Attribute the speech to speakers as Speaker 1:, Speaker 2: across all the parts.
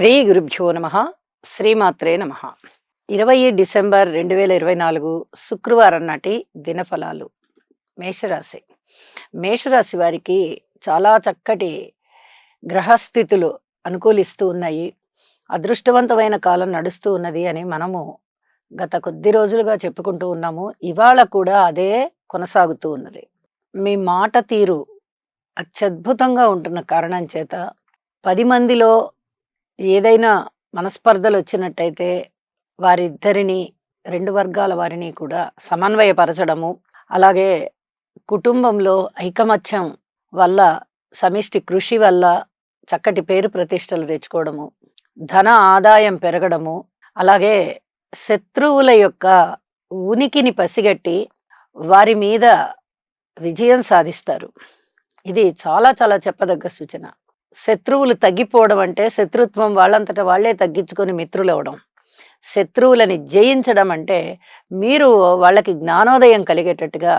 Speaker 1: శ్రీ గురుభ్యో నమ. శ్రీమాత్రే నమ. 20 డిసెంబర్ 2024 శుక్రవారం నాటి దినఫలాలు. మేషరాశి. మేషరాశి వారికి చాలా చక్కటి గ్రహస్థితులు అనుకూలిస్తూ ఉన్నాయి. అదృష్టవంతమైన కాలం నడుస్తూ ఉన్నది అని మనము గత కొద్ది రోజులుగా చెప్పుకుంటూ ఉన్నాము. ఇవాళ కూడా అదే కొనసాగుతూ ఉన్నది. మీ మాట తీరు అత్యద్భుతంగా ఉంటున్న కారణం చేత 10 మందిలో ఏదైనా మనస్పర్ధలు వచ్చినట్టయితే వారిద్దరిని, 2 వర్గాల వారిని కూడా సమన్వయపరచడము, అలాగే కుటుంబంలో ఐకమత్యం వల్ల, సమిష్టి కృషి వల్ల చక్కటి పేరు ప్రతిష్టలు తెచ్చుకోవడము, ధన ఆదాయం పెరగడము, అలాగే శత్రువుల యొక్క ఉనికిని పసిగట్టి వారి మీద విజయం సాధిస్తారు. ఇది చాలా చాలా చెప్పదగ్గ సూచన. శత్రువులు తగ్గిపోవడం అంటే శత్రుత్వం వాళ్ళంతట వాళ్లే తగ్గించుకొని మిత్రులు అవడం. శత్రువులని జయించడం అంటే మీరు వాళ్ళకి జ్ఞానోదయం కలిగేటట్టుగా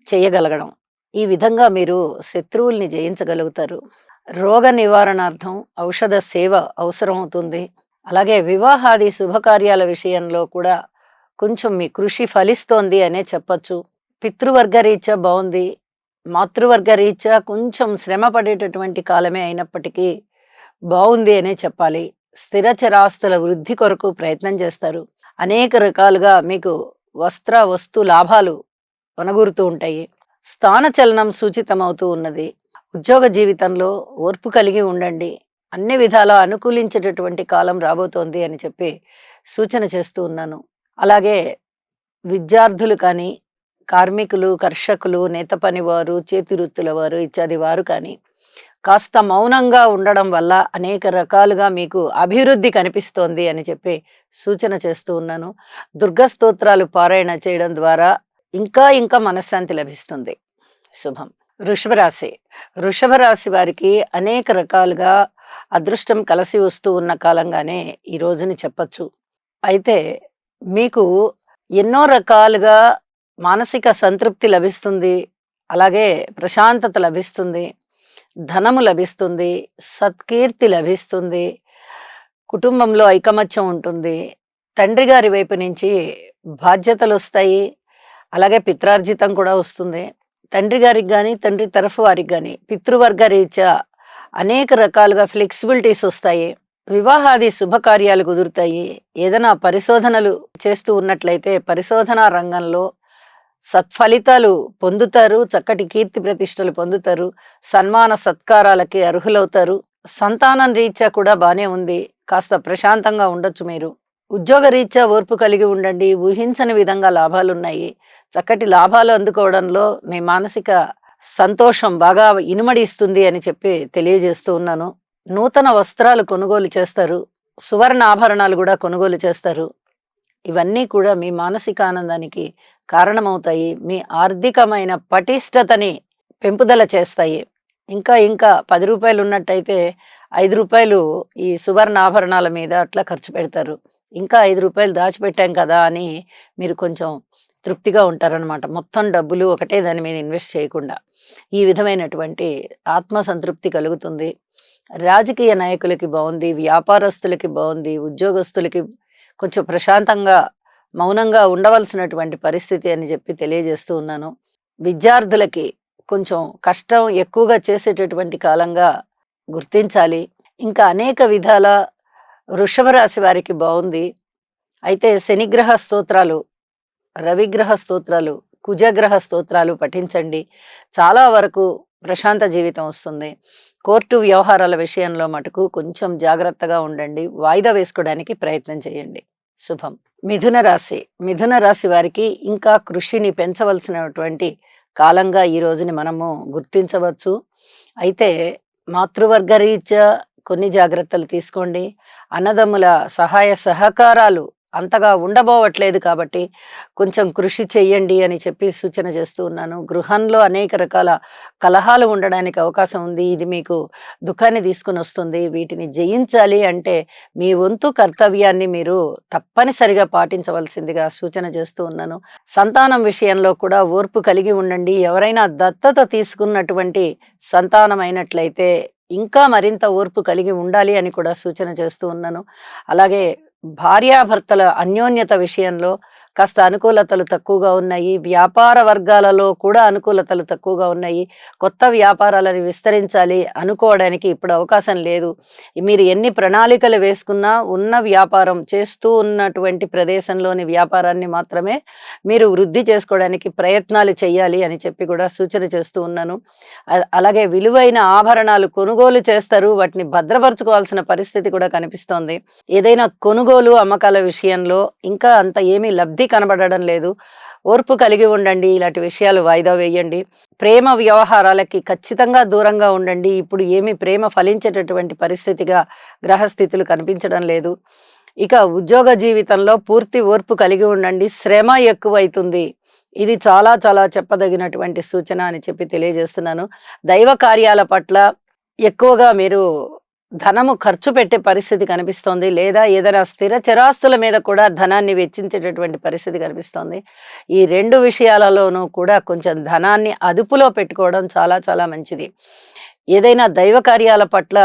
Speaker 1: చేయగలగడం. ఈ విధంగా మీరు శత్రువుల్ని జయించగలుగుతారు. రోగ నివారణార్థం ఔషధ సేవ అవసరం అవుతుంది. అలాగే వివాహాది శుభకార్యాల విషయంలో కూడా కొంచెం మీ కృషి ఫలిస్తోంది అనే చెప్పచ్చు. పితృవర్గ రీత్యా బాగుంది. మాతృవర్గ రీత్యా కొంచెం శ్రమ పడేటటువంటి కాలమే అయినప్పటికీ బాగుంది అనే చెప్పాలి. స్థిర చరాస్తుల వృద్ధి కొరకు ప్రయత్నం చేస్తారు. అనేక రకాలుగా మీకు వస్తు లాభాలు వనగూరుతూ ఉంటాయి. స్థానచలనం సూచితమవుతూ ఉన్నది. ఉద్యోగ జీవితంలో ఓర్పు కలిగి ఉండండి. అన్ని విధాలా అనుకూలించేటటువంటి కాలం రాబోతోంది అని చెప్పి సూచన చేస్తూ ఉన్నాను. అలాగే విద్యార్థులు కానీ, కార్మికులు, కర్షకులు, నేత పనివారు, చేతి వృత్తుల వారు ఇత్యాది వారు కానీ కాస్త మౌనంగా ఉండడం వల్ల అనేక రకాలుగా మీకు అభివృద్ధి కనిపిస్తోంది అని చెప్పి సూచన చేస్తూ ఉన్నాను. దుర్గా స్తోత్రాలు పారాయణ చేయడం ద్వారా ఇంకా ఇంకా మనశ్శాంతి లభిస్తుంది. శుభం. వృషభరాశి. వృషభరాశి వారికి అనేక రకాలుగా అదృష్టం కలిసి వస్తూ ఉన్న కాలంగానే ఈ రోజుని చెప్పచ్చు. అయితే మీకు ఎన్నో రకాలుగా మానసిక సంతృప్తి లభిస్తుంది. అలాగే ప్రశాంతత లభిస్తుంది. ధనము లభిస్తుంది. సత్కీర్తి లభిస్తుంది. కుటుంబంలో ఐకమత్యం ఉంటుంది. తండ్రి గారి వైపు నుంచి బాధ్యతలు వస్తాయి. అలాగే పిత్రార్జితం కూడా వస్తుంది. తండ్రి గారికి కానీ, తండ్రి తరఫు వారికి కానీ పితృవర్గ రీత్యా అనేక రకాలుగా ఫ్లెక్సిబిలిటీస్ వస్తాయి. వివాహాది శుభకార్యాలు కుదురుతాయి. ఏదైనా పరిశోధనలు చేస్తూ ఉన్నట్లయితే పరిశోధనా రంగంలో సత్ఫలితాలు పొందుతారు. చక్కటి కీర్తి ప్రతిష్టలు పొందుతారు. సన్మాన సత్కారాలకి అర్హులవుతారు. సంతానం రీత్యా కూడా బానే ఉంది. కాస్త ప్రశాంతంగా ఉండొచ్చు. మీరు ఉద్యోగ రీత్యా ఓర్పు కలిగి ఉండండి. ఊహించని విధంగా లాభాలున్నాయి. చక్కటి లాభాలు అందుకోవడంలో మీ మానసిక సంతోషం బాగా ఇనుమడిస్తుంది అని చెప్పి తెలియజేస్తూ ఉన్నాను. నూతన వస్త్రాలు కొనుగోలు చేస్తారు. సువర్ణ ఆభరణాలు కూడా కొనుగోలు చేస్తారు. ఇవన్నీ కూడా మీ మానసిక ఆనందానికి కారణమవుతాయి. మీ ఆర్థికమైన పటిష్టతని పెంపుదల చేస్తాయి. ఇంకా ఇంకా 10 రూపాయలు ఉన్నట్టయితే 5 రూపాయలు ఈ సువర్ణ ఆభరణాల మీద అట్లా ఖర్చు పెడతారు. ఇంకా 5 రూపాయలు దాచిపెట్టాం కదా అని మీరు కొంచెం తృప్తిగా ఉంటారనమాట. మొత్తం డబ్బులు ఒకటే దాని మీద ఇన్వెస్ట్ చేయకుండా ఈ విధమైనటువంటి ఆత్మసంతృప్తి కలుగుతుంది. రాజకీయ నాయకులకి బాగుంది. వ్యాపారస్తులకి బాగుంది. ఉద్యోగస్తులకి కొంచెం ప్రశాంతంగా మౌనంగా ఉండవలసినటువంటి పరిస్థితి అని చెప్పి తెలియజేస్తూ ఉన్నాను. విద్యార్థులకి కొంచెం కష్టం ఎక్కువగా చేసేటటువంటి కాలంగా గుర్తించాలి. ఇంకా అనేక విధాల వృషభ రాశి వారికి బాగుంది. అయితే శనిగ్రహ స్తోత్రాలు, రవిగ్రహ స్తోత్రాలు, కుజగ్రహ స్తోత్రాలు పఠించండి. చాలా వరకు ప్రశాంత జీవితం వస్తుంది. కోర్టు వ్యవహారాల విషయంలో మటుకు కొంచెం జాగ్రత్తగా ఉండండి. వాయిదా వేసుకోవడానికి ప్రయత్నం చేయండి. శుభం. మిథున రాశి. మిథున రాశి వారికి ఇంకా కృషిని పెంచవలసినటువంటి కాలంగా ఈ రోజుని మనము గుర్తించవచ్చు. అయితే మాతృవర్గ రీత్యా కొన్ని జాగ్రత్తలు తీసుకోండి. అన్నదమ్ముల సహాయ సహకారాలు అంతగా ఉండబోవట్లేదు కాబట్టి కొంచెం కృషి చెయ్యండి అని చెప్పి సూచన చేస్తూ ఉన్నాను. గృహంలో అనేక రకాల కలహాలు ఉండడానికి అవకాశం ఉంది. ఇది మీకు దుఃఖాన్ని తీసుకుని వస్తుంది. వీటిని జయించాలి అంటే మీ వంతు కర్తవ్యాన్ని మీరు తప్పనిసరిగా పాటించవలసిందిగా సూచన చేస్తూ ఉన్నాను. సంతానం విషయంలో కూడా ఓర్పు కలిగి ఉండండి. ఎవరైనా దత్తత తీసుకున్నటువంటి సంతానం అయినట్లయితే ఇంకా మరింత ఓర్పు కలిగి ఉండాలి అని కూడా సూచన చేస్తూ ఉన్నాను. అలాగే భార్యాభర్తల అన్యోన్యత విషయంలో కాస్త అనుకూలతలు తక్కువగా ఉన్నాయి. వ్యాపార వర్గాలలో కూడా అనుకూలతలు తక్కువగా ఉన్నాయి. కొత్త వ్యాపారాలను విస్తరించాలి అనుకోవడానికి ఇప్పుడు అవకాశం లేదు. మీరు ఎన్ని ప్రణాళికలు వేసుకున్నా ఉన్న వ్యాపారం చేస్తూ ఉన్నటువంటి ప్రదేశంలోని వ్యాపారాన్ని మాత్రమే మీరు వృద్ధి చేసుకోవడానికి ప్రయత్నాలు చేయాలి అని చెప్పి కూడా సూచన చేస్తూ ఉన్నాను. అలాగే విలువైన ఆభరణాలు కొనుగోలు చేస్తారు. వాటిని భద్రపరచుకోవాల్సిన పరిస్థితి కూడా కనిపిస్తోంది. ఏదైనా కొనుగోలు అమ్మకాల విషయంలో ఇంకా అంత ఏమీ లబ్ధి కనబడడం లేదు. ఓర్పు కలిగి ఉండండి. ఇలాంటి విషయాలు వాయిదా వేయండి. ప్రేమ వ్యవహారాలకి ఖచ్చితంగా దూరంగా ఉండండి. ఇప్పుడు ఏమి ప్రేమ ఫలించేటటువంటి పరిస్థితిగా గ్రహస్థితులు కనిపించడం లేదు. ఇక ఉద్యోగ జీవితంలో పూర్తి ఓర్పు కలిగి ఉండండి. శ్రమ ఎక్కువైతుంది. ఇది చాలా చాలా చెప్పదగినటువంటి సూచన అని చెప్పి తెలియజేస్తున్నాను. దైవ కార్యాల పట్ల ఎక్కువగా మీరు ధనము ఖర్చు పెట్టే పరిస్థితి కనిపిస్తోంది. లేదా ఏదైనా స్థిర చరాస్తుల మీద కూడా ధనాన్ని వెచ్చించేటటువంటి పరిస్థితి కనిపిస్తోంది. ఈ 2 విషయాలలోనూ కూడా కొంచెం ధనాన్ని అదుపులో పెట్టుకోవడం చాలా చాలా మంచిది. ఏదైనా దైవ కార్యాల పట్ల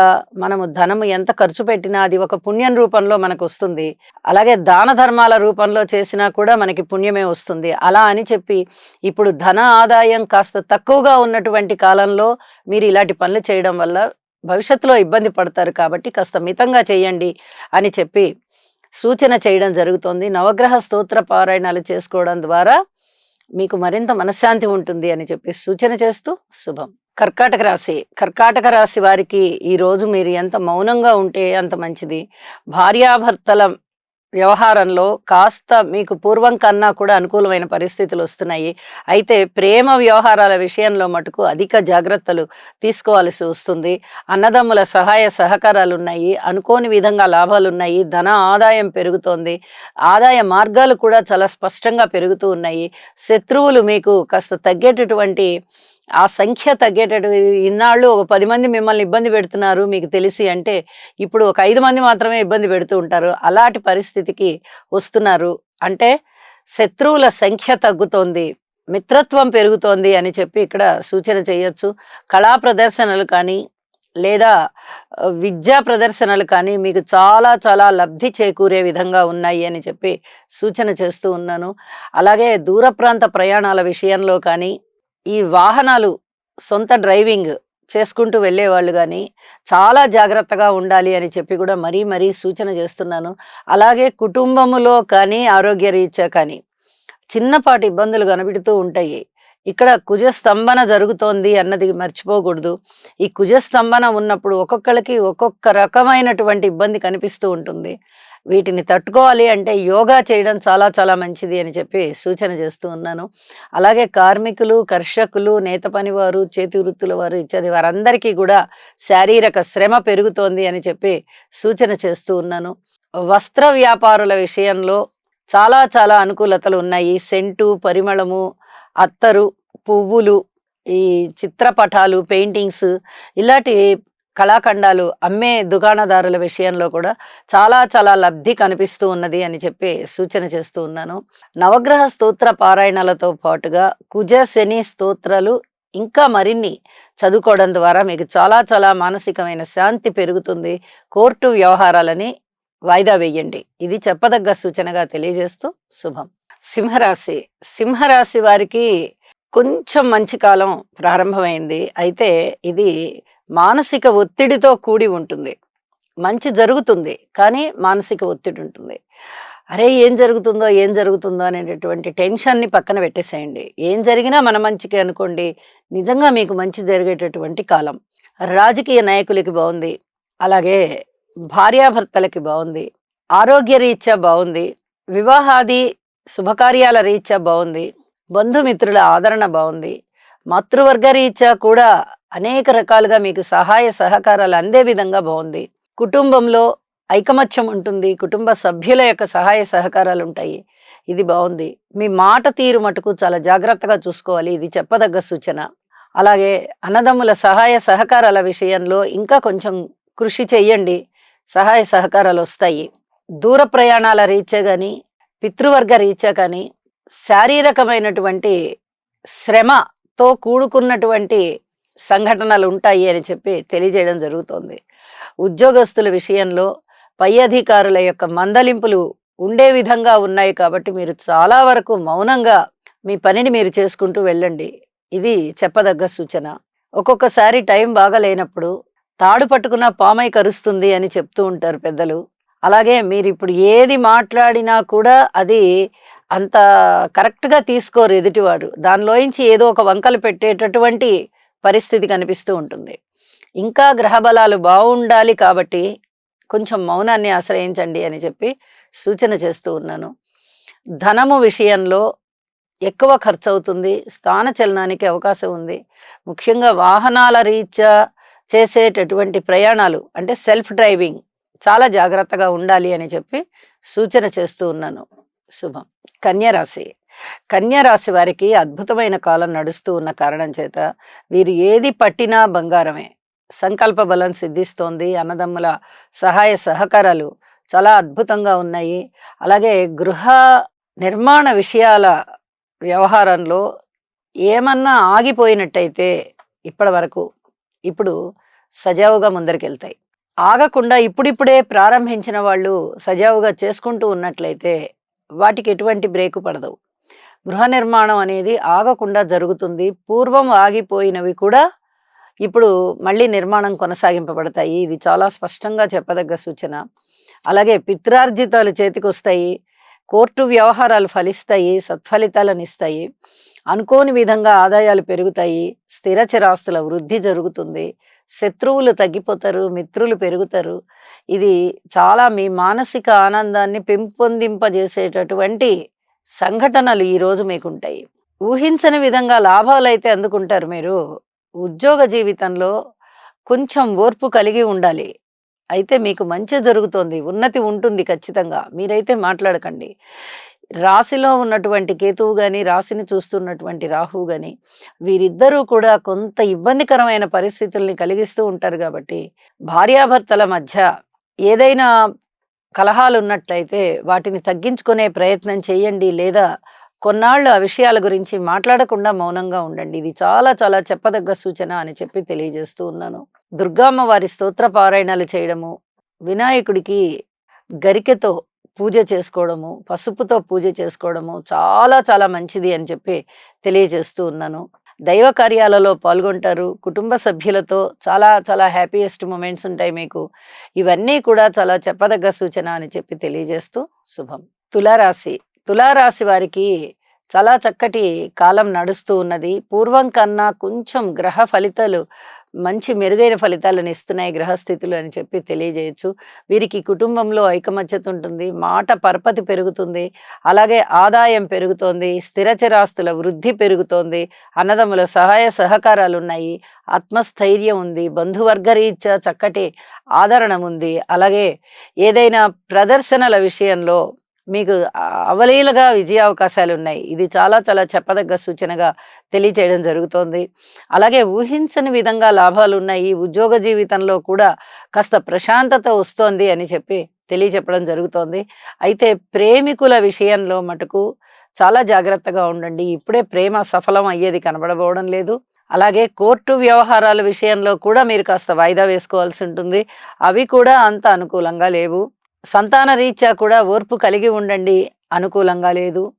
Speaker 1: మనము ధనము ఎంత ఖర్చు పెట్టినా అది ఒక పుణ్యం రూపంలో మనకు వస్తుంది. అలాగే దాన ధర్మాల రూపంలో చేసినా కూడా మనకి పుణ్యమే వస్తుంది. అలా అని చెప్పి ఇప్పుడు ధన ఆదాయం కాస్త తక్కువగా ఉన్నటువంటి కాలంలో మీరు ఇలాంటి పనులు చేయడం వల్ల భవిష్యత్తులో ఇబ్బంది పడతారు. కాబట్టి కాస్త మితంగా చేయండి అని చెప్పి సూచన చేయడం జరుగుతోంది. నవగ్రహ స్తోత్ర పారాయణాలు చేసుకోవడం ద్వారా మీకు మరింత మనశ్శాంతి ఉంటుంది అని చెప్పి సూచన చేస్తూ శుభం. కర్కాటక రాశి వారికి ఈరోజు మీరు ఎంత మౌనంగా ఉంటే అంత మంచిది. భార్యాభర్తల వ్యవహారంలో కాస్త మీకు పూర్వం కన్నా కూడా అనుకూలమైన పరిస్థితులు వస్తున్నాయి. అయితే ప్రేమ వ్యవహారాల విషయంలో మటుకు అధిక జాగ్రత్తలు తీసుకోవాల్సి వస్తుంది. అన్నదమ్ముల సహాయ సహకారాలు ఉన్నాయి. అనుకోని విధంగా లాభాలు ఉన్నాయి. ధన ఆదాయం పెరుగుతోంది. ఆదాయ మార్గాలు కూడా చాలా స్పష్టంగా పెరుగుతూ ఉన్నాయి. శత్రువులు మీకు కాస్త తగ్గేటటువంటి ఆ సంఖ్య ఇన్నాళ్ళు ఒక 10 మంది మిమ్మల్ని ఇబ్బంది పెడుతున్నారు మీకు తెలిసి అంటే ఇప్పుడు ఒక 5 మంది మాత్రమే ఇబ్బంది పెడుతూ ఉంటారు. అలాంటి పరిస్థితికి వస్తున్నారు. అంటే శత్రువుల సంఖ్య తగ్గుతోంది, మిత్రత్వం పెరుగుతోంది అని చెప్పి ఇక్కడ సూచన చేయొచ్చు. కళా ప్రదర్శనలు కానీ లేదా విద్యా ప్రదర్శనలు కానీ మీకు చాలా చాలా లబ్ధి చేకూరే విధంగా ఉన్నాయి అని చెప్పి సూచన చేస్తూ ఉన్నాను. అలాగే దూర ప్రాంత ప్రయాణాల విషయంలో కానీ ఈ వాహనాలు సొంత డ్రైవింగ్ చేసుకుంటూ వెళ్ళేవాళ్ళు కానీ చాలా జాగ్రత్తగా ఉండాలి అని చెప్పి కూడా మరీ సూచన చేస్తున్నాను. అలాగే కుటుంబములో కానీ ఆరోగ్య రీత్యా కానీ చిన్నపాటి ఇబ్బందులు కనబడుతూ ఉంటాయి. ఇక్కడ కుజస్తంభన జరుగుతోంది అన్నది మర్చిపోకూడదు. ఈ కుజస్తంభన ఉన్నప్పుడు ఒక్కొక్కరికి ఒక్కొక్క రకమైనటువంటి ఇబ్బంది కనిపిస్తూ ఉంటుంది. వీటిని తట్టుకోవాలి అంటే యోగా చేయడం చాలా చాలా మంచిది అని చెప్పి సూచన చేస్తూ ఉన్నాను. అలాగే కార్మికులు, కర్షకులు, నేత పనివారు, చేతి వృత్తుల వారు ఇత్యాది వారందరికీ కూడా శారీరక శ్రమ పెరుగుతోంది అని చెప్పి సూచన చేస్తూ ఉన్నాను. వస్త్ర వ్యాపారుల విషయంలో చాలా చాలా అనుకూలతలు ఉన్నాయి. సెంటు, పరిమళము, అత్తరు, పువ్వులు, ఈ చిత్రపటాలు, పెయింటింగ్స్ ఇలాంటి కళాఖండాలు అమ్మే దుకాణదారుల విషయంలో కూడా చాలా చాలా లబ్ధి కనిపిస్తూ ఉన్నది అని చెప్పి సూచన చేస్తూ ఉన్నాను. నవగ్రహ స్తోత్ర పారాయణలతో పాటుగా కుజ శని స్తోత్రాలు ఇంకా మరిన్ని చదువుకోవడం ద్వారా మీకు చాలా చాలా మానసికమైన శాంతి పెరుగుతుంది. కోర్టు వ్యవహారాలని వాయిదా వేయండి. ఇది చెప్పదగ్గ సూచనగా తెలియజేస్తూ శుభం. సింహరాశి వారికి కొంచెం మంచి కాలం ప్రారంభమైంది. అయితే ఇది మానసిక ఒత్తిడితో కూడి ఉంటుంది. మంచి జరుగుతుంది కానీ మానసిక ఒత్తిడి ఉంటుంది. అరే ఏం జరుగుతుందో అనేటటువంటి టెన్షన్ని పక్కన పెట్టేసేయండి. ఏం జరిగినా మన మంచికి అనుకోండి. నిజంగా మీకు మంచి జరిగేటటువంటి కాలం. రాజకీయ నాయకులకి బాగుంది. అలాగే భార్యాభర్తలకి బాగుంది. ఆరోగ్య రీత్యా బాగుంది. వివాహాది శుభకార్యాల రీత్యా బాగుంది. బంధుమిత్రుల ఆదరణ బాగుంది. మాతృవర్గ రీత్యా కూడా అనేక రకాలుగా మీకు సహాయ సహకారాలు అందే విధంగా బాగుంది. కుటుంబంలో ఐకమత్యం ఉంటుంది. కుటుంబ సభ్యుల యొక్క సహాయ సహకారాలు ఉంటాయి. ఇది బాగుంది. మీ మాట తీరు మటుకు చాలా జాగ్రత్తగా చూసుకోవాలి. ఇది చెప్పదగ్గ సూచన. అలాగే అన్నదమ్ముల సహాయ సహకారాల విషయంలో ఇంకా కొంచెం కృషి చెయ్యండి. సహాయ సహకారాలు వస్తాయి. దూర ప్రయాణాల రీత్యా కానీ పితృవర్గ రీత్యా కానీ శారీరకమైనటువంటి శ్రమతో కూడుకున్నటువంటి సంఘటనలు ఉంటాయి అని చెప్పి తెలియజేయడం జరుగుతోంది. ఉద్యోగస్తుల విషయంలో పై అధికారుల యొక్క మందలింపులు ఉండే విధంగా ఉన్నాయి కాబట్టి మీరు చాలా వరకు మౌనంగా మీ పనిని మీరు చేసుకుంటూ వెళ్ళండి. ఇది చెప్పదగ్గ సూచన. ఒక్కొక్కసారి టైం బాగా లేనప్పుడు తాడు పట్టుకున్న పామై కరుస్తుంది అని చెప్తూ ఉంటారు పెద్దలు. అలాగే మీరిప్పుడు ఏది మాట్లాడినా కూడా అది అంత కరెక్ట్‌గా తీసుకోరు ఎదుటివారు. దానిలోంచి ఏదో ఒక వంకలు పెట్టేటటువంటి పరిస్థితి కనిపిస్తూ ఉంటుంది. ఇంకా గ్రహబలాలు బావుండాలి కాబట్టి కొంచెం మౌనాన్ని ఆశ్రయించండి అని చెప్పి సూచన చేస్తూ ఉన్నాను. ధనము విషయంలో ఎక్కువ ఖర్చవుతుంది. స్థానచలనానికి అవకాశం ఉంది. ముఖ్యంగా వాహనాల రీత్యా చేసేటటువంటి ప్రయాణాలు అంటే సెల్ఫ్ డ్రైవింగ్ చాలా జాగ్రత్తగా ఉండాలి అని చెప్పి సూచన చేస్తూ ఉన్నాను. శుభం. కన్యా రాశి. కన్యా రాశి వారికి అద్భుతమైన కాలం నడుస్తూ ఉన్న కారణం చేత వీరు ఏది పట్టినా బంగారమే. సంకల్ప బలం సిద్ధిస్తోంది. అన్నదమ్ముల సహాయ సహకారాలు చాలా అద్భుతంగా ఉన్నాయి. అలాగే గృహ నిర్మాణ విషయాల వ్యవహారంలో ఏమన్నా ఆగిపోయినట్టయితే ఇప్పటి వరకు ఇప్పుడు సజావుగా ముందరికెళ్తాయి. ఆగకుండా ఇప్పుడిప్పుడే ప్రారంభించిన వాళ్ళు సజావుగా చేసుకుంటూ ఉన్నట్లయితే వాటికి ఎటువంటి బ్రేకు పడదు. గృహ నిర్మాణం అనేది ఆగకుండా జరుగుతుంది. పూర్వం ఆగిపోయినవి కూడా ఇప్పుడు మళ్ళీ నిర్మాణం కొనసాగింపబడతాయి. ఇది చాలా స్పష్టంగా చెప్పదగ్గ సూచన. అలాగే పిత్రార్జితాలు చేతికొస్తాయి. కోర్టు వ్యవహారాలు ఫలిస్తాయి, సత్ఫలితాలను ఇస్తాయి. అనుకోని విధంగా ఆదాయాలు పెరుగుతాయి. స్థిర చరాస్తుల వృద్ధి జరుగుతుంది. శత్రువులు తగ్గిపోతారు, మిత్రులు పెరుగుతారు. ఇది చాలా మీ మానసిక ఆనందాన్ని పెంపొందింపజేసేటటువంటి సంఘటనలు ఈరోజు మీకుంటాయి. ఊహించని విధంగా లాభాలైతే అందుకుంటారు మీరు. ఉద్యోగ జీవితంలో కొంచెం ఓర్పు కలిగి ఉండాలి. అయితే మీకు మంచి జరుగుతోంది, ఉన్నతి ఉంటుంది ఖచ్చితంగా. మీరైతే మాట్లాడకండి. రాశిలో ఉన్నటువంటి కేతువు గాని, రాశిని చూస్తున్నటువంటి రాహువు గాని వీరిద్దరూ కూడా కొంత ఇబ్బందికరమైన పరిస్థితుల్ని కలిగిస్తూ ఉంటారు కాబట్టి భార్యాభర్తల మధ్య ఏదైనా కలహాలు ఉన్నట్లయితే వాటిని తగ్గించుకునే ప్రయత్నం చేయండి. లేదా కొన్నాళ్ళు ఆ విషయాల గురించి మాట్లాడకుండా మౌనంగా ఉండండి. ఇది చాలా చాలా చెప్పదగ్గ సూచన అని చెప్పి తెలియజేస్తూ ఉన్నాను. దుర్గామ్మ వారి స్తోత్ర పారాయణాలు చేయడము, వినాయకుడికి గరికెతో పూజ చేసుకోవడము, పసుపుతో పూజ చేసుకోవడము చాలా చాలా మంచిది అని చెప్పి తెలియజేస్తూ ఉన్నాను. దైవ కార్యాలలో పాల్గొంటారు. కుటుంబ సభ్యులతో చాలా చాలా హ్యాపీయెస్ట్ మూమెంట్స్ ఉంటాయి మీకు. ఇవన్నీ కూడా చాలా చెప్పదగ్గ సూచన అని చెప్పి తెలియజేస్తూ శుభం. తులారాశి. తులారాశి వారికి చాలా చక్కటి కాలం నడుస్తూ ఉన్నది. పూర్వం కన్నా కొంచెం గ్రహ ఫలితాలు మంచి మెరుగైన ఫలితాలను ఇస్తున్నాయి గ్రహస్థితులు అని చెప్పి తెలియజేయచ్చు. వీరికి కుటుంబంలో ఐకమత్యత ఉంటుంది. మాట పరపతి పెరుగుతుంది. అలాగే ఆదాయం పెరుగుతోంది. స్థిరచరాస్తుల వృద్ధి పెరుగుతోంది. అన్నదమ్ముల సహాయ సహకారాలు ఉన్నాయి. ఆత్మస్థైర్యం ఉంది. బంధువర్గరీత్యా చక్కటి ఆదరణ ఉంది. అలాగే ఏదైనా ప్రదర్శనల విషయంలో మీకు అవలీలగా విజయావకాశాలు ఉన్నాయి. ఇది చాలా చాలా చెప్పదగ్గ సూచనగా తెలియచేయడం జరుగుతోంది. అలాగే ఊహించని విధంగా లాభాలు ఉన్నాయి. ఉద్యోగ జీవితంలో కూడా కాస్త ప్రశాంతత వస్తోంది అని చెప్పి తెలియచెప్పడం జరుగుతోంది. అయితే ప్రేమికుల విషయంలో మటుకు చాలా జాగ్రత్తగా ఉండండి. ఇప్పుడే ప్రేమ సఫలం అయ్యేది కనబడబోవడం లేదు. అలాగే కోర్టు వ్యవహారాల విషయంలో కూడా మీరు కాస్త వాయిదా వేసుకోవాల్సి ఉంటుంది. అవి కూడా అంత అనుకూలంగా లేవు. సంతాన రీత్యా కూడా ఓర్పు కలిగి ఉండండి. అనుకూలంగా లేదు.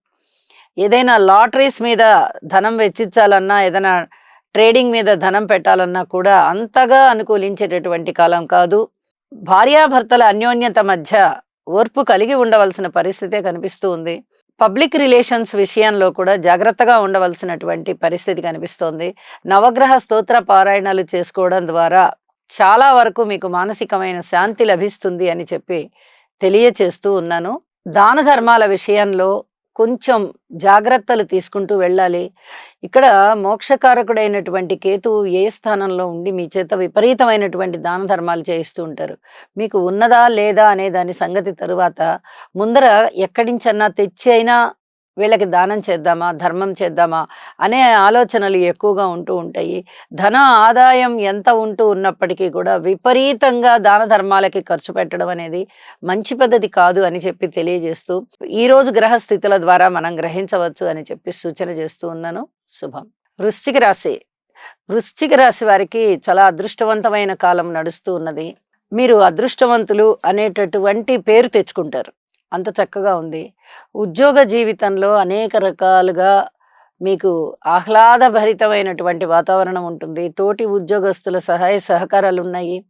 Speaker 1: ఏదైనా లాటరీస్ మీద ధనం వెచ్చించాలన్నా, ఏదైనా ట్రేడింగ్ మీద ధనం పెట్టాలన్నా కూడా అంతగా అనుకూలించేటటువంటి కాలం కాదు. భార్యాభర్తల అన్యోన్యత మధ్య ఓర్పు కలిగి ఉండవలసిన పరిస్థితే కనిపిస్తూ ఉంది. పబ్లిక్ రిలేషన్స్ విషయంలో కూడా జాగ్రత్తగా ఉండవలసినటువంటి పరిస్థితి కనిపిస్తోంది. నవగ్రహ స్తోత్ర పారాయణాలు చేసుకోవడం ద్వారా చాలా వరకు మీకు మానసికమైన శాంతి లభిస్తుంది అని చెప్పి తెలియచేస్తూ ఉన్నాను. దాన ధర్మాల విషయంలో కొంచెం జాగ్రత్తలు తీసుకుంటూ వెళ్ళాలి. ఇక్కడ మోక్షకారకుడైనటువంటి కేతువు ఏ స్థానంలో ఉండి మీ చేత విపరీతమైనటువంటి దాన ధర్మాలు చేయిస్తూ ఉంటారు. మీకు ఉన్నదా లేదా అనే దాని సంగతి తరువాత ముందర ఎక్కడి నుంచన్నా తెచ్చి అయినా వీళ్ళకి దానం చేద్దామా, ధర్మం చేద్దామా అనే ఆలోచనలు ఎక్కువగా ఉంటూ ఉంటాయి. ధన ఆదాయం ఎంత ఉంటూ ఉన్నప్పటికీ కూడా విపరీతంగా దాన ధర్మాలకి ఖర్చు పెట్టడం అనేది మంచి పద్ధతి కాదు అని చెప్పి తెలియజేస్తూ ఈరోజు గ్రహస్థితుల ద్వారా మనం గ్రహించవచ్చు అని చెప్పి సూచన చేస్తూ ఉన్నాను. శుభం. వృశ్చిక రాశి. వృశ్చిక రాశి వారికి చాలా అదృష్టవంతమైన కాలం నడుస్తూ ఉన్నది. మీరు అదృష్టవంతులు అనేటటువంటి పేరు తెచ్చుకుంటారు. అంత చక్కగా ఉంది. ఉద్యోగ జీవితంలో అనేక రకాలుగా మీకు ఆహ్లాదభరితమైనటువంటి వాతావరణం ఉంటుంది. తోటి ఉద్యోగస్తుల సహాయ సహకారాలున్నాయి.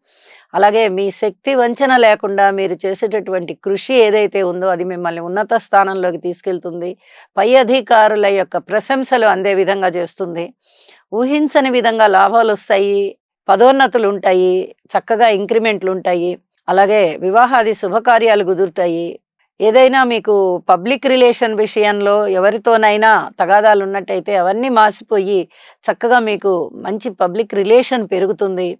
Speaker 1: అలాగే మీ శక్తి వంచన లేకుండా మీరు చేసేటటువంటి కృషి ఏదైతే ఉందో అది మిమ్మల్ని ఉన్నత స్థానంలోకి తీసుకెళ్తుంది. పై అధికారుల యొక్క ప్రశంసలు అందే విధంగా చేస్తుంది. ఊహించని విధంగా లాభాలొస్తాయి. పదోన్నతులుంటాయి. చక్కగా ఇంక్రిమెంట్లుంటాయి. అలాగే వివాహాది శుభకార్యాలు కుదురుతాయి. ఏదైనా మీకు పబ్లిక్ రిలేషన్ విషయంలో ఎవరితోనైనా తగాదాలున్నట్టయితే అవన్నీ మాసిపోయి చక్కగా మీకు మంచి పబ్లిక్ రిలేషన్ పెరుగుతుంది.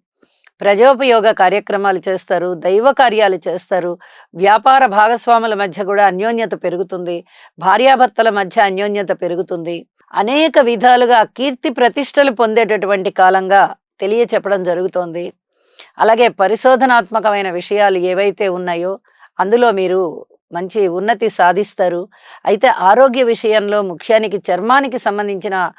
Speaker 1: ప్రజోపయోగ కార్యక్రమాలు చేస్తారు. దైవ కార్యాలు చేస్తారు. వ్యాపార భాగస్వాముల మధ్య కూడా అన్యోన్యత పెరుగుతుంది. భార్యాభర్తల మధ్య అన్యోన్యత పెరుగుతుంది. అనేక విధాలుగా కీర్తి ప్రతిష్టలు పొందేటటువంటి కాలంగా తెలియచెప్పడం జరుగుతోంది. అలాగే పరిశోధనాత్మకమైన విషయాలు ఏవైతే ఉన్నాయో అందులో మీరు మంచి ఉన్నతి సాధిస్తారు. అయితే ఆరోగ్య విషయంలో ముఖ్యానికి చర్మానికి సంబంధించిన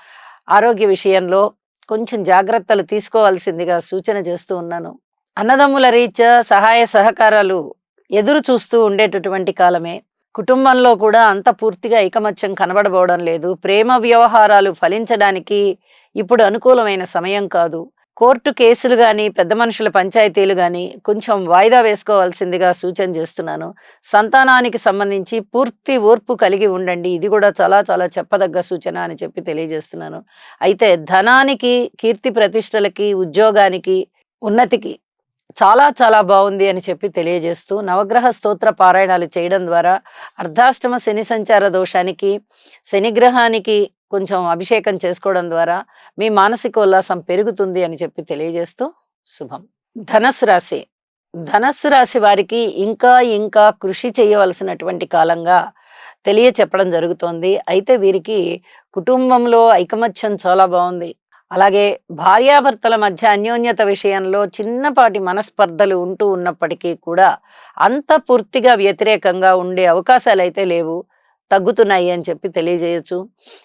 Speaker 1: ఆరోగ్య విషయంలో కొంచెం జాగ్రత్తలు తీసుకోవాల్సిందిగా సూచన చేస్తూ ఉన్నాను. అన్నదమ్ముల రీత్యా సహాయ సహకారాలు ఎదురు చూస్తూ ఉండేటటువంటి కాలమే. కుటుంబంలో కూడా అంత పూర్తిగా ఐకమత్యం కనబడబోవడం లేదు. ప్రేమ వ్యవహారాలు ఫలించడానికి ఇప్పుడు అనుకూలమైన సమయం కాదు. కోర్టు కేసులు గాని, పెద్ద మనుషుల పంచాయతీలు గాని కొంచెం వాయిదా వేసుకోవాల్సిందిగా సూచన చేస్తున్నాను. సంతానానికి సంబంధించి పూర్తి ఓర్పు కలిగి ఉండండి. ఇది కూడా చాలా చాలా చెప్పదగ్గ సూచన అని చెప్పి తెలియజేస్తున్నాను. అయితే ధనానికి, కీర్తి ప్రతిష్టలకి, ఉద్యోగానికి, ఉన్నతికి చాలా చాలా బాగుంది అని చెప్పి తెలియజేస్తూ నవగ్రహ స్తోత్ర పారాయణాలు చేయడం ద్వారా అర్ధాష్టమ శని సంచార దోషానికి, శనిగ్రహానికి కొంచెం అభిషేకం చేసుకోవడం ద్వారా మీ మానసిక ఉల్లాసం పెరుగుతుంది అని చెప్పి తెలియజేస్తూ శుభం. ధనస్సు రాశి. ధనస్సు రాశి వారికి ఇంకా ఇంకా కృషి చేయవలసినటువంటి కాలంగా తెలియచెప్పడం జరుగుతోంది. అయితే వీరికి కుటుంబంలో ఐకమత్యం చాలా బాగుంది. అలాగే భార్యాభర్తల మధ్య అన్యోన్యత విషయంలో చిన్నపాటి మనస్పర్ధలు ఉంటూ ఉన్నప్పటికీ కూడా అంత పూర్తిగా వ్యతిరేకంగా ఉండే అవకాశాలు అయితే లేవు, తగ్గుతున్నాయి అని చెప్పి తెలియజేయచ్చు.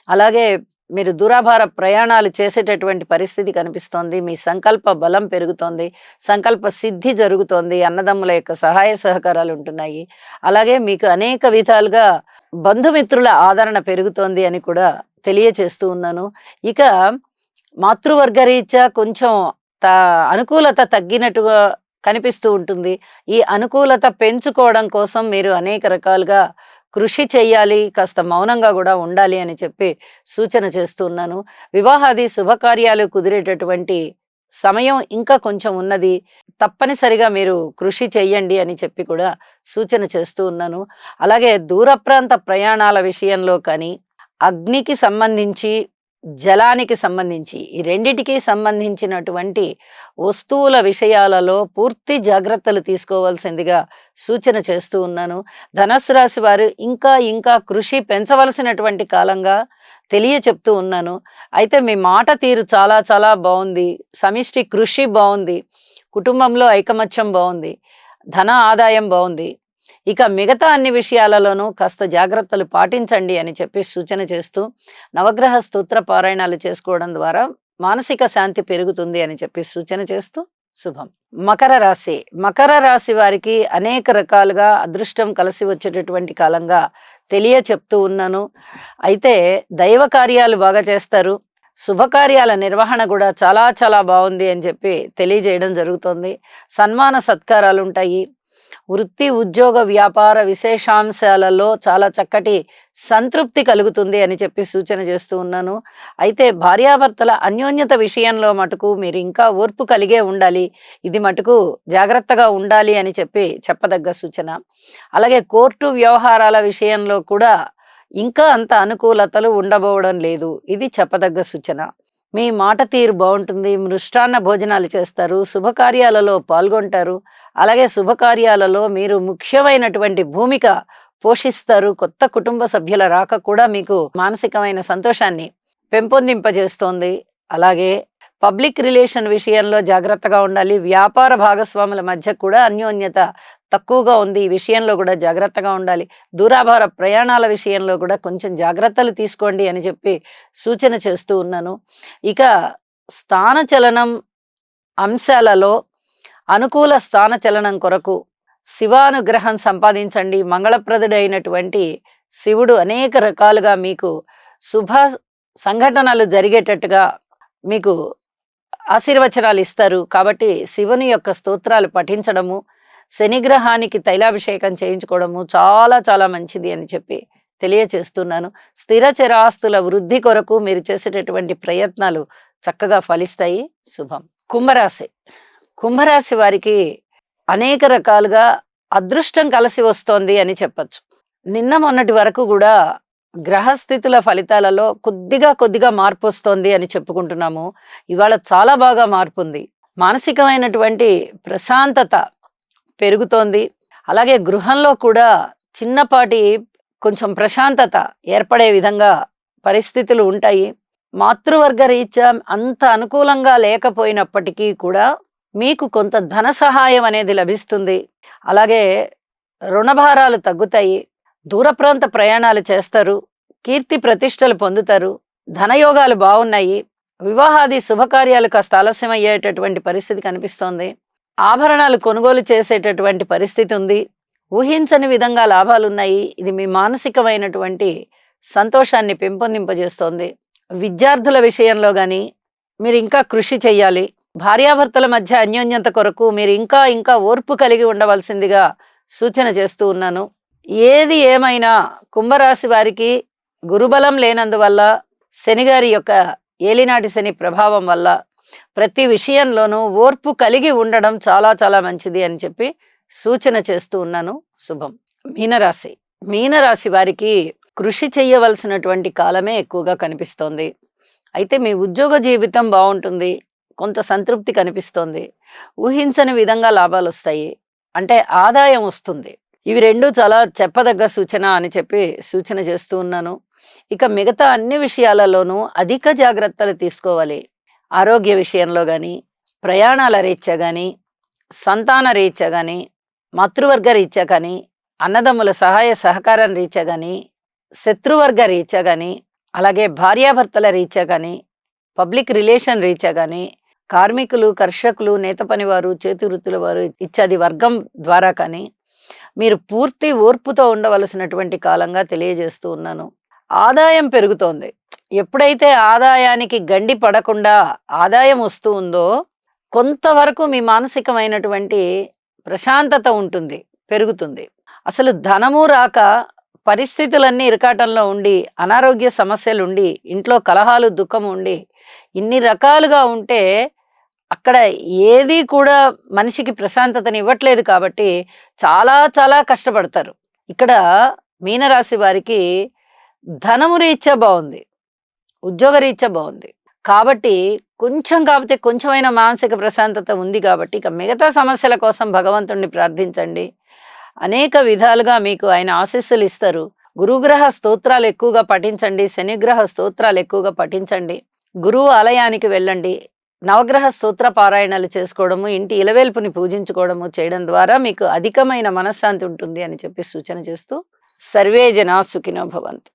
Speaker 1: అలాగే మీరు దూరాభార ప్రయాణాలు చేసేటటువంటి పరిస్థితి కనిపిస్తోంది. మీ సంకల్ప బలం పెరుగుతోంది. సంకల్ప సిద్ధి జరుగుతోంది. అన్నదమ్ముల యొక్క సహాయ సహకారాలు ఉంటున్నాయి. అలాగే మీకు అనేక విధాలుగా బంధుమిత్రుల ఆదరణ పెరుగుతోంది అని కూడా తెలియచేస్తూ ఉన్నాను. ఇక మాతృవర్గరీత్యా కొంచెం అనుకూలత తగ్గినట్టుగా కనిపిస్తూ ఉంటుంది. ఈ అనుకూలత పెంచుకోవడం కోసం మీరు అనేక రకాలుగా కృషి చెయ్యాలి, కాస్త మౌనంగా కూడా ఉండాలి అని చెప్పి సూచన చేస్తూ ఉన్నాను. వివాహాది శుభకార్యాలు కుదిరేటటువంటి సమయం ఇంకా కొంచెం ఉన్నది. తప్పనిసరిగా మీరు కృషి చెయ్యండి అని చెప్పి కూడా సూచన చేస్తూ ఉన్నాను. అలాగే దూర ప్రాంత ప్రయాణాల విషయంలో కానీ, అగ్నికి సంబంధించి, జలానికి సంబంధించి ఈ రెండిటికి సంబంధించినటువంటి వస్తువుల విషయాలలో పూర్తి జాగ్రత్తలు తీసుకోవాల్సిందిగా సూచన చేస్తూ ఉన్నాను. ధనస్సు రాశి వారు ఇంకా ఇంకా కృషి పెంచవలసినటువంటి కాలంగా తెలియచెప్తూ ఉన్నాను. అయితే మీ మాట తీరు చాలా చాలా బాగుంది. సమిష్టి కృషి బాగుంది. కుటుంబంలో ఐకమత్యం బాగుంది. ధన ఆదాయం బాగుంది. ఇక మిగతా అన్ని విషయాలలోనూ కాస్త జాగ్రత్తలు పాటించండి అని చెప్పి సూచన చేస్తూ నవగ్రహ స్తోత్ర పారాయణాలు చేసుకోవడం ద్వారా మానసిక శాంతి పెరుగుతుంది అని చెప్పి సూచన చేస్తూ శుభం. మకర రాశి. మకర రాశి వారికి అనేక రకాలుగా అదృష్టం కలిసి వచ్చేటటువంటి కాలంగా తెలియచెప్తూ ఉన్నాను. అయితే దైవ కార్యాలు బాగా చేస్తారు. శుభకార్యాల నిర్వహణ కూడా చాలా చాలా బాగుంది అని చెప్పి తెలియజేయడం జరుగుతుంది. సన్మాన సత్కారాలు ఉంటాయి. వృత్తి, ఉద్యోగ, వ్యాపార విశేషాంశాలలో చాలా చక్కటి సంతృప్తి కలుగుతుంది అని చెప్పి సూచన చేస్తూ ఉన్నాను. అయితే భార్యాభర్తల అన్యోన్యత విషయంలో మటుకు మీరు ఇంకా ఓర్పు కలిగే ఉండాలి. ఇది మటుకు జాగ్రత్తగా ఉండాలి అని చెప్పి చెప్పదగ్గ సూచన. అలాగే కోర్టు వ్యవహారాల విషయంలో కూడా ఇంకా అంత అనుకూలతలు ఉండబోవడం లేదు. ఇది చెప్పదగ్గ సూచన. మీ మాట తీరు బాగుంటుంది. మృష్టాన్న భోజనాలు చేస్తారు. శుభకార్యాలలో పాల్గొంటారు. అలాగే శుభకార్యాలలో మీరు ముఖ్యమైనటువంటి భూమిక పోషిస్తారు. కొత్త కుటుంబ సభ్యుల రాక కూడా మీకు మానసికమైన సంతోషాన్ని పెంపొందింపజేస్తోంది. అలాగే పబ్లిక్ రిలేషన్ విషయంలో జాగ్రత్తగా ఉండాలి. వ్యాపార భాగస్వాముల మధ్య కూడా అన్యోన్యత తక్కువగా ఉంది. ఈ విషయంలో కూడా జాగ్రత్తగా ఉండాలి. దూరాభార ప్రయాణాల విషయంలో కూడా కొంచెం జాగ్రత్తలు తీసుకోండి అని చెప్పి సూచన చేస్తూ ఉన్నాను. ఇక స్థానచలనం అంశాలలో అనుకూల స్థానచలనం కొరకు శివానుగ్రహం సంపాదించండి. మంగళప్రదుడైనటువంటి శివుడు అనేక రకాలుగా మీకు శుభ సంఘటనలు జరిగేటట్టుగా మీకు ఆశీర్వచనాలు ఇస్తారు. కాబట్టి శివుని యొక్క స్తోత్రాలు పఠించడము, శనిగ్రహానికి తైలాభిషేకం చేయించుకోవడము చాలా చాలా మంచిది అని చెప్పి తెలియచేస్తున్నాను. స్థిర చరాస్తుల వృద్ధి కొరకు మీరు చేసేటటువంటి ప్రయత్నాలు చక్కగా ఫలిస్తాయి. శుభం. కుంభరాశి. కుంభరాశి వారికి అనేక రకాలుగా అదృష్టం కలిసి వస్తోంది అని చెప్పచ్చు. నిన్న మొన్నటి వరకు కూడా గ్రహస్థితుల ఫలితాలలో కొద్దిగా మార్పు వస్తోంది అని చెప్పుకుంటున్నాము. ఇవాళ చాలా బాగా మార్పు ఉంది. మానసికమైనటువంటి ప్రశాంతత పెరుగుతోంది. అలాగే గృహంలో కూడా చిన్నపాటి కొంచెం ప్రశాంతత ఏర్పడే విధంగా పరిస్థితులు ఉంటాయి. మాతృవర్గ రీత్యా అంత అనుకూలంగా లేకపోయినప్పటికీ కూడా మీకు కొంత ధన సహాయం అనేది లభిస్తుంది. అలాగే రుణభారాలు తగ్గుతాయి. దూర ప్రాంత ప్రయాణాలు చేస్తారు. కీర్తి ప్రతిష్టలు పొందుతారు. ధనయోగాలు బాగున్నాయి. వివాహాది శుభకార్యాలు కాస్త ఆలస్యం అయ్యేటటువంటి పరిస్థితి కనిపిస్తోంది. ఆభరణాలు కొనుగోలు చేసేటటువంటి పరిస్థితి ఉంది. ఊహించని విధంగా లాభాలున్నాయి. ఇది మీ మానసికమైనటువంటి సంతోషాన్ని పెంపొందింపజేస్తోంది. విద్యార్థుల విషయంలో కానీ మీరు ఇంకా కృషి చెయ్యాలి. భార్యాభర్తల మధ్య అన్యోన్యత కొరకు మీరు ఇంకా ఓర్పు కలిగి ఉండవలసిందిగా సూచన చేస్తూ ఉన్నాను. ఏది ఏమైనా కుంభరాశి వారికి గురుబలం లేనందువల్ల, శనిగారి యొక్క ఏలినాటి శని ప్రభావం వల్ల ప్రతి విషయంలోనూ ఓర్పు కలిగి ఉండడం చాలా చాలా మంచిది అని చెప్పి సూచన చేస్తూ ఉన్నాను. శుభం. మీనరాశి. మీనరాశి వారికి కృషి చేయవలసినటువంటి కాలమే ఎక్కువగా కనిపిస్తోంది. అయితే మీ ఉద్యోగ జీవితం బాగుంటుంది. కొంత సంతృప్తి కనిపిస్తోంది. ఊహించని విధంగా లాభాలు వస్తాయి. అంటే ఆదాయం వస్తుంది. ఇవి రెండు చాలా చెప్పదగ్గ సూచన అని చెప్పి సూచన చేస్తూ ఉన్నాను. ఇక మిగతా అన్ని విషయాలలోనూ అధిక జాగ్రత్తలు తీసుకోవాలి. ఆరోగ్య విషయంలో కానీ, ప్రయాణాల రీత్యా కానీ, సంతాన రీత్యా కానీ, మాతృవర్గ రీత్యా కానీ, అన్నదమ్ముల సహాయ సహకారం రీత్యా కానీ, శత్రువర్గ రీత్యా కానీ, అలాగే భార్యాభర్తల రీత్యా కానీ, పబ్లిక్ రిలేషన్ రీత్యా కానీ, కార్మికులు, కర్షకులు, నేత పనివారు, చేతి వృత్తుల వారు ఇత్యాది వర్గం ద్వారా కానీ మీరు పూర్తి ఓర్పుతో ఉండవలసినటువంటి కాలంగా తెలియజేస్తూ ఉన్నాను. ఆదాయం పెరుగుతోంది. ఎప్పుడైతే ఆదాయానికి గండి పడకుండా ఆదాయం వస్తూ ఉందో కొంతవరకు మీ మానసికమైనటువంటి ప్రశాంతత ఉంటుంది, పెరుగుతుంది. అసలు ధనము రాక పరిస్థితులన్నీ ఇరకాటంలో ఉండి, అనారోగ్య సమస్యలు ఉండి, ఇంట్లో కలహాలు, దుఃఖం ఉండి, ఇన్ని రకాలుగా ఉంటే అక్కడ ఏది కూడా మనిషికి ప్రశాంతతని ఇవ్వట్లేదు. కాబట్టి చాలా చాలా కష్టపడతారు. ఇక్కడ మీనరాశి వారికి ధనము రీత్యా బాగుంది, ఉద్యోగ రీత్యా బాగుంది. కాబట్టి కాకపోతే కొంచెమైనా మానసిక ప్రశాంతత ఉంది. కాబట్టి ఇక మిగతా సమస్యల కోసం భగవంతుణ్ణి ప్రార్థించండి. అనేక విధాలుగా మీకు ఆయన ఆశీస్సులు ఇస్తారు. గురుగ్రహ స్తోత్రాలు ఎక్కువగా పఠించండి. శనిగ్రహ స్తోత్రాలు ఎక్కువగా పఠించండి. గురువు ఆలయానికి వెళ్ళండి. నవగ్రహ స్తోత్ర పారాయణాలు చేసుకోవడము, ఇంటి ఇలవేల్పుని పూజించుకోవడము చేయడం ద్వారా మీకు అధికమైన మనశ్శాంతి ఉంటుంది అని చెప్పి సూచన చేస్తూ సర్వే జనా సుఖినో భవంతు.